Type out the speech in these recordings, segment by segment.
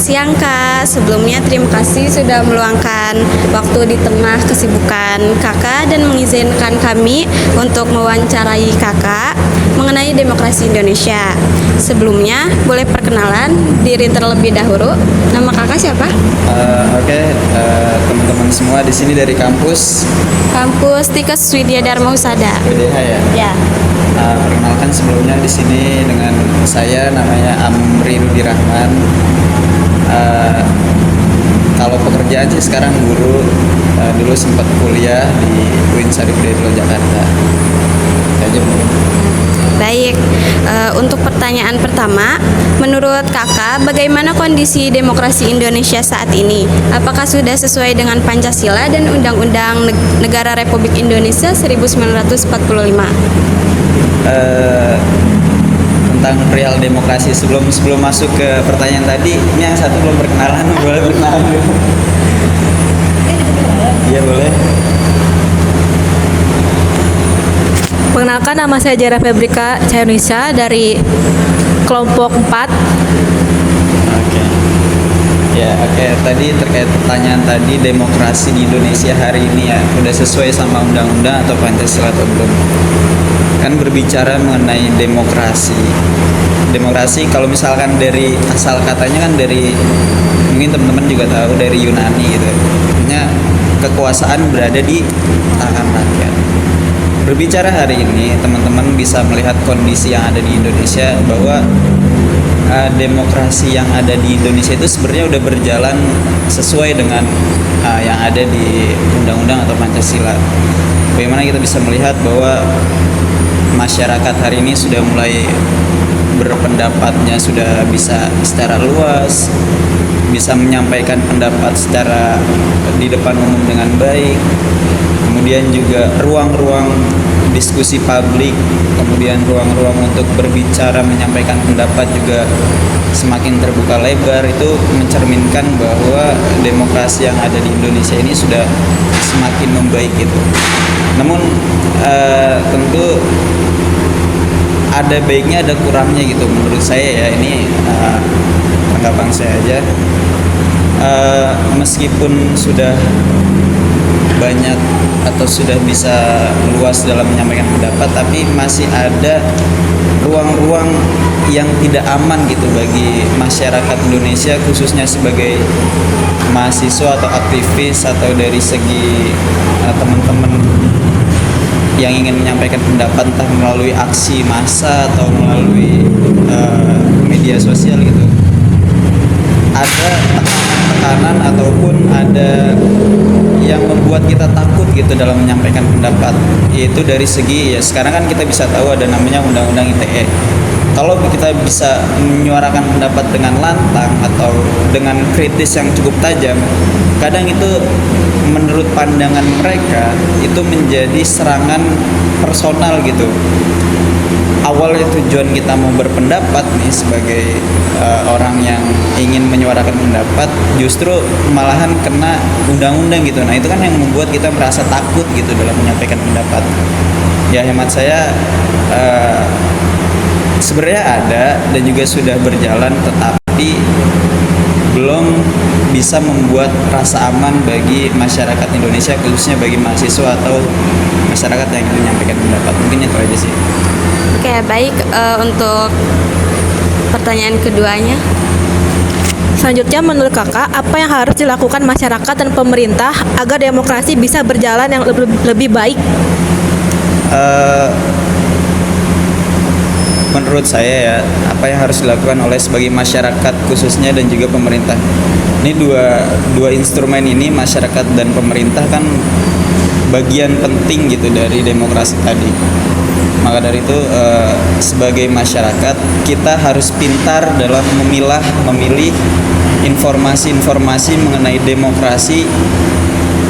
siang Kak. Sebelumnya terima kasih sudah meluangkan waktu di tengah kesibukan Kakak dan mengizinkan kami untuk mewawancarai Kakak mengenai demokrasi Indonesia. Sebelumnya boleh perkenalan diri terlebih dahulu. Nama Kakak siapa? Teman-teman semua di sini dari kampus Kampus Tikes Widya Dharma Husada. WDH ya. Ya. Perkenalkan sebelumnya di sini dengan saya namanya Amri Rudi Rahman. Kalau pekerjaan sih sekarang guru. Dulu sempat kuliah di UIN Syarif Hidayatullah Jakarta. Aja Bu. Baik, untuk pertanyaan pertama, menurut Kakak, bagaimana kondisi demokrasi Indonesia saat ini? Apakah sudah sesuai dengan Pancasila dan Undang-Undang Negara Republik Indonesia 1945? Tentang real demokrasi sebelum masuk ke pertanyaan tadi, ini yang satu belum perkenalan, boleh perkenalan dulu? Iya boleh. Perkenalkan, nama saya Jara Febrika Cahyunisa dari kelompok 4. Oke. Tadi terkait pertanyaan tadi, demokrasi di Indonesia hari ini ya udah sesuai sama undang-undang atau Pancasila atau belum? Kan berbicara mengenai demokrasi. Demokrasi kalau misalkan dari asal katanya kan dari, mungkin teman-teman juga tahu, dari Yunani gitu. Artinya kekuasaan berada di tangan rakyat. Berbicara hari ini, teman-teman bisa melihat kondisi yang ada di Indonesia bahwa demokrasi yang ada di Indonesia itu sebenarnya udah berjalan sesuai dengan yang ada di undang-undang atau Pancasila. Bagaimana kita bisa melihat bahwa masyarakat hari ini sudah mulai berpendapatnya, sudah bisa secara luas, bisa menyampaikan pendapat secara di depan umum dengan baik. Kemudian juga ruang-ruang diskusi publik, kemudian ruang-ruang untuk berbicara, menyampaikan pendapat juga semakin terbuka lebar. Itu mencerminkan bahwa demokrasi yang ada di Indonesia ini sudah semakin membaik gitu. Namun tentu ada baiknya, ada kurangnya gitu menurut saya ya. Ini tanggapan saya aja. Meskipun sudah banyak atau sudah bisa luas dalam menyampaikan pendapat, tapi masih ada ruang-ruang yang tidak aman gitu bagi masyarakat Indonesia, khususnya sebagai mahasiswa atau aktivis, atau dari segi teman-teman yang ingin menyampaikan pendapat entah melalui aksi massa atau melalui media sosial gitu. Ada tekanan ataupun ada yang membuat kita takut gitu dalam menyampaikan pendapat, yaitu dari segi ya sekarang kan kita bisa tahu ada namanya Undang-Undang ITE. Kalau kita bisa menyuarakan pendapat dengan lantang atau dengan kritis yang cukup tajam, kadang itu menurut pandangan mereka itu menjadi serangan personal gitu. Awalnya tujuan kita mau berpendapat nih sebagai orang yang ingin menyuarakan pendapat, justru malahan kena undang-undang gitu. Nah itu kan yang membuat kita merasa takut gitu dalam menyampaikan pendapat. Ya hemat saya sebenarnya ada dan juga sudah berjalan, tetapi belum bisa membuat rasa aman bagi masyarakat Indonesia, khususnya bagi mahasiswa atau masyarakat yang ingin menyampaikan pendapat. Mungkin itu aja sih. Oke, baik. Untuk pertanyaan keduanya, Selanjutnya, menurut Kakak, apa yang harus dilakukan masyarakat dan pemerintah agar demokrasi bisa berjalan yang lebih baik? Menurut saya ya, apa yang harus dilakukan oleh sebagai masyarakat khususnya dan juga pemerintah. Ini dua instrumen ini, masyarakat dan pemerintah, kan bagian penting gitu dari demokrasi tadi. Maka dari itu sebagai masyarakat kita harus pintar dalam memilih informasi-informasi mengenai demokrasi,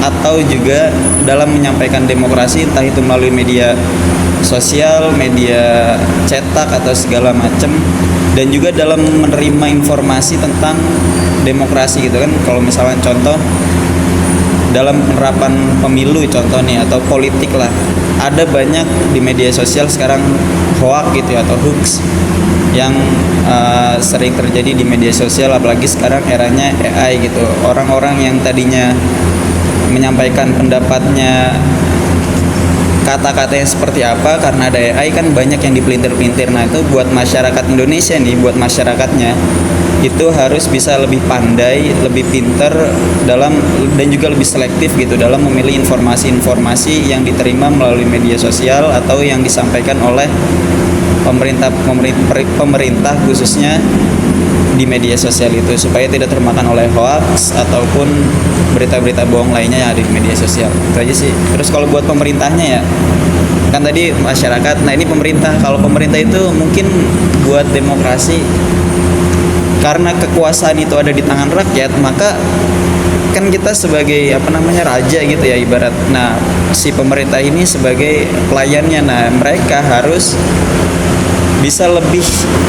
atau juga dalam menyampaikan demokrasi, entah itu melalui media sosial, media cetak atau segala macam, dan juga dalam menerima informasi tentang demokrasi gitu kan. Kalau misalnya contoh dalam penerapan pemilu contoh nih, atau politik lah, ada banyak di media sosial sekarang hoax gitu atau hoax yang sering terjadi di media sosial, apalagi sekarang eranya AI gitu. Orang-orang yang tadinya menyampaikan pendapatnya kata-katanya seperti apa, karena ada AI kan banyak yang dipelintir-pelintir. Nah itu buat masyarakat Indonesia nih, buat masyarakatnya itu harus bisa lebih pandai, lebih pinter dalam dan juga lebih selektif gitu dalam memilih informasi-informasi yang diterima melalui media sosial atau yang disampaikan oleh pemerintah khususnya di media sosial itu, supaya tidak termakan oleh hoax ataupun berita-berita bohong lainnya yang ada di media sosial. Itu aja sih. Terus kalau buat pemerintahnya ya, kan tadi masyarakat, nah ini pemerintah. Kalau pemerintah itu mungkin buat demokrasi, karena kekuasaan itu ada di tangan rakyat, maka kan kita sebagai raja gitu ya ibarat. Nah si pemerintah ini sebagai pelayannya, nah mereka harus bisa lebih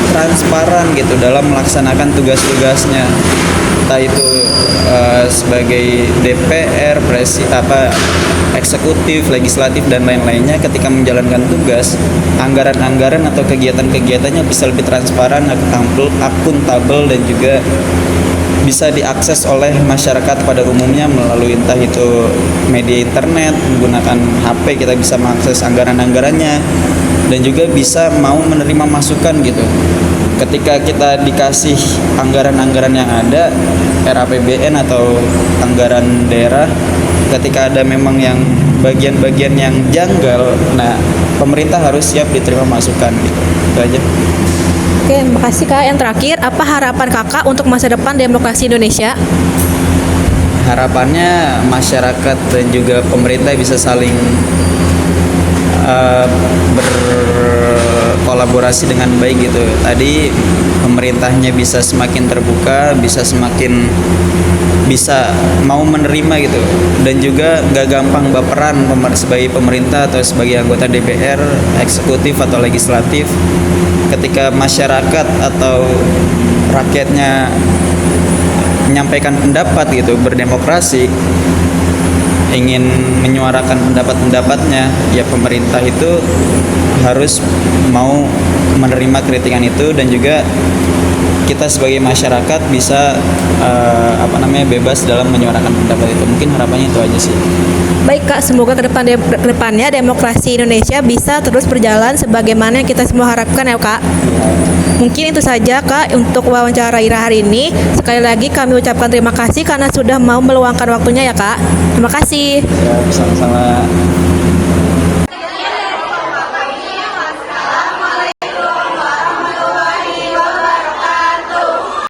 transparan gitu dalam melaksanakan tugas-tugasnya, entah itu sebagai DPR, eksekutif, legislatif dan lain-lainnya. Ketika menjalankan tugas, anggaran-anggaran atau kegiatan-kegiatannya bisa lebih transparan, akuntabel dan juga bisa diakses oleh masyarakat pada umumnya melalui entah itu media internet, menggunakan HP kita bisa mengakses anggaran-anggarannya, dan juga bisa mau menerima masukan gitu. Ketika kita dikasih anggaran-anggaran yang ada, RAPBN atau anggaran daerah, ketika ada memang yang bagian-bagian yang janggal, nah pemerintah harus siap diterima masukan gitu. Itu aja. Oke, makasih Kak. Yang terakhir, apa harapan Kakak untuk masa depan demokrasi Indonesia? Harapannya masyarakat dan juga pemerintah bisa saling berkolaborasi dengan baik gitu. Tadi pemerintahnya bisa semakin terbuka, bisa mau menerima gitu, dan juga gak gampang baperan sebagai pemerintah atau sebagai anggota DPR, eksekutif atau legislatif. Ketika masyarakat atau rakyatnya menyampaikan pendapat gitu, berdemokrasi, ingin menyuarakan pendapat-pendapatnya, ya pemerintah itu harus mau menerima kritikan itu, dan juga kita sebagai masyarakat bisa bebas dalam menyuarakan pendapat itu. Mungkin harapannya itu aja sih. Baik Kak, semoga kedepannya demokrasi Indonesia bisa terus berjalan sebagaimana yang kita semua harapkan ya Kak. Mungkin itu saja Kak untuk wawancara Ira hari ini. Sekali lagi kami ucapkan terima kasih karena sudah mau meluangkan waktunya ya Kak. Terima kasih. Ya, sama-sama.